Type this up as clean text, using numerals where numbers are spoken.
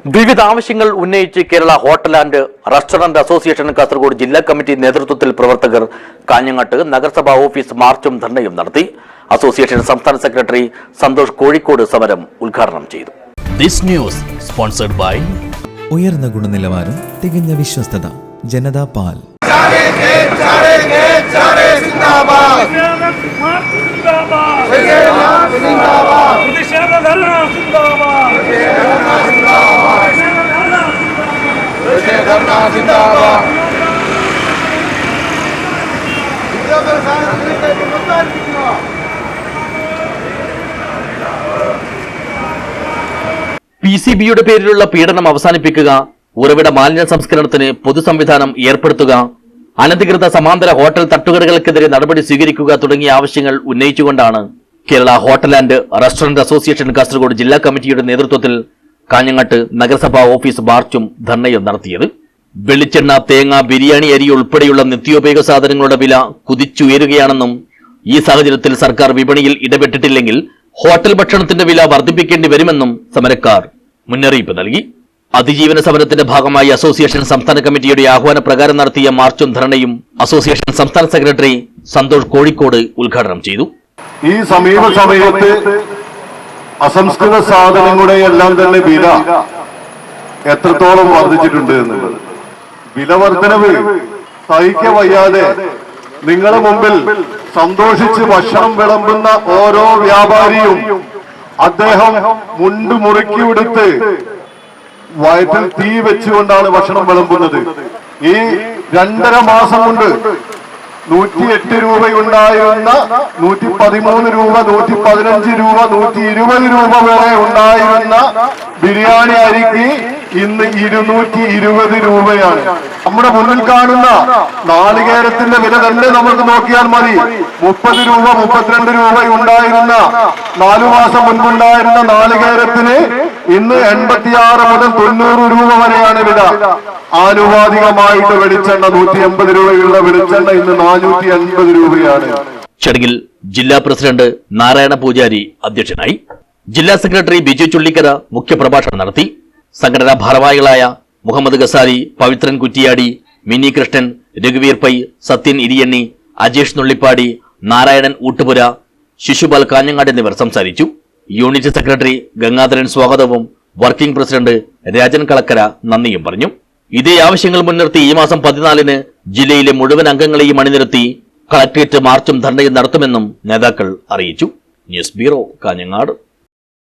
വിവിധ ആവശ്യങ്ങൾ ഉന്നയിച്ച് Kerala hotel and restaurant association Kasaragod ജില്ലാ കമ്മിറ്റി നേതൃത്വത്തിൽ പ്രവർത്തകർ കാഞ്ഞങ്ങാട്ട് നഗരസഭാ ഓഫീസ് മാർച്ചും ധർണയും നടത്തി. അസോസിയേഷൻ സംസ്ഥാന സെക്രട്ടറി സന്തോഷ് കോഴിക്കോട് സമരം ഉദ്ഘാടനം ചെയ്തു. ദിസ് ന്യൂസ് സ്പോൺസർഡ് ബൈ ഉയർന്ന ഗുണനിലവാരം, തികഞ്ഞ വിശ്വസ്തത, ജനതാ പാൽ. PCBയുടെ പേരിലുള്ള പീഡനം അവസാനിപ്പിക്കുക, ഉറവിട മാലിന്യ സംസ്കരണത്തിന് പൊതു സംവിധാനം ഏർപ്പെടുത്തുക, അനധികൃത സമാന്തര ഹോട്ടൽ തട്ടുകടകൾക്കെതിരെ നടപടി സ്വീകരിക്കുക തുടങ്ങിയ ആവശ്യങ്ങൾ ഉന്നയിച്ചുകൊണ്ടാണ് Kerala hotel and restaurant association Kasaragod ജില്ലാ കമ്മിറ്റിയുടെ നേതൃത്വത്തിൽ കാഞ്ഞങ്ങാട്ട് നഗരസഭാ ഓഫീസ് മാർച്ചും ധർണയും നടത്തിയത്. വെളിച്ചെണ്ണ, തേങ്ങ, ബിരിയാണി അരി ഉൾപ്പെടെയുള്ള നിത്യോപയോഗ സാധനങ്ങളുടെ വില കുതിച്ചുയരുകയാണെന്നും ഈ സാഹചര്യത്തിൽ സർക്കാർ വിപണിയിൽ ഇടപെട്ടിട്ടില്ലെങ്കിൽ ഹോട്ടൽ ഭക്ഷണത്തിന്റെ വില വർദ്ധിപ്പിക്കേണ്ടി വരുമെന്നും സമരക്കാർ മുന്നറിയിപ്പ് നൽകി. അതിജീവന സമരത്തിന്റെ ഭാഗമായി അസോസിയേഷൻ സംസ്ഥാന കമ്മിറ്റിയുടെ ആഹ്വാന പ്രകാരം നടത്തിയ മാർച്ചും ധർണയും അസോസിയേഷൻ സംസ്ഥാന സെക്രട്ടറി സന്തോഷ് കോഴിക്കോട് ഉദ്ഘാടനം ചെയ്തു. ഈ സമീപ സമയത്ത് അസംസ്കൃത സാധനങ്ങളുടെ എല്ലാം തന്നെ വില എത്രത്തോളം വർദ്ധിച്ചിട്ടുണ്ട് എന്നുള്ളത്, വില വർധനവ് സഹിക്കാൻ വയ്യാതെ നിങ്ങളുടെ മുമ്പിൽ സന്തോഷിച്ച് ഭക്ഷണം വിളമ്പുന്ന ഓരോ വ്യാപാരിയും അദ്ദേഹം മുണ്ട് മുറുക്കി എടുത്ത് വയറ്റിൽ തീ വെച്ചുകൊണ്ടാണ് ഭക്ഷണം വിളമ്പുന്നത്. ഈ 2.5 മാസം കൊണ്ട് 108 രൂപയുണ്ടായിരുന്ന 113 രൂപ, 115 രൂപ, 120 രൂപ വരെ ഉണ്ടായിരുന്ന ബിരിയാണി അരിക്ക് ഇന്ന് 220 രൂപയാണ്. നമ്മുടെ മുന്നിൽ കാണുന്ന നാളികേരത്തിന്റെ വില തന്നെ നമുക്ക് നോക്കിയാൽ മതി. 30 രൂപ, 32 രൂപ ഉണ്ടായിരുന്ന 4 മാസം മുൻപുണ്ടായിരുന്ന നാളികേരത്തിന് ഇന്ന് 86 മുതൽ 90 രൂപ വരെയാണ് വില. ആനുപാതികമായിട്ട് വെളിച്ചെണ്ണ 180 രൂപയുള്ള വെളിച്ചെണ്ണ ഇന്ന് 480 രൂപയാണ്. ചടങ്ങിൽ ജില്ലാ പ്രസിഡന്റ് നാരായണ പൂജാരി അധ്യക്ഷനായി. ജില്ലാ സെക്രട്ടറി ബിജു ചുള്ളിക്കര മുഖ്യപ്രഭാഷണം നടത്തി. സംഘടനാ ഭാരവാഹികളായ മുഹമ്മദ് ഗസാരി, പവിത്രൻ കുറ്റിയാടി, മിനി കൃഷ്ണൻ, രഘുവീർ പൈ, സത്യൻ ഇരിയണ്ണി, അജേഷ് നുള്ളിപ്പാടി, നാരായണൻ ഊട്ടുപുര, ശിശുപാൽ കാഞ്ഞങ്ങാട് എന്നിവർ സംസാരിച്ചു. യൂണിറ്റ് സെക്രട്ടറി ഗംഗാധരൻ സ്വാഗതവും വർക്കിംഗ് പ്രസിഡന്റ് രാജൻ കളക്കര നന്ദിയും പറഞ്ഞു. ഇതേ ആവശ്യങ്ങൾ മുൻനിർത്തി ഈ മാസം 14-ന് ജില്ലയിലെ മുഴുവൻ അംഗങ്ങളെയും അണിനിരത്തി കളക്ടറേറ്റ് മാർച്ചും ധർണയും നടത്തുമെന്നും നേതാക്കൾ അറിയിച്ചു. News bureau, Kanhangad.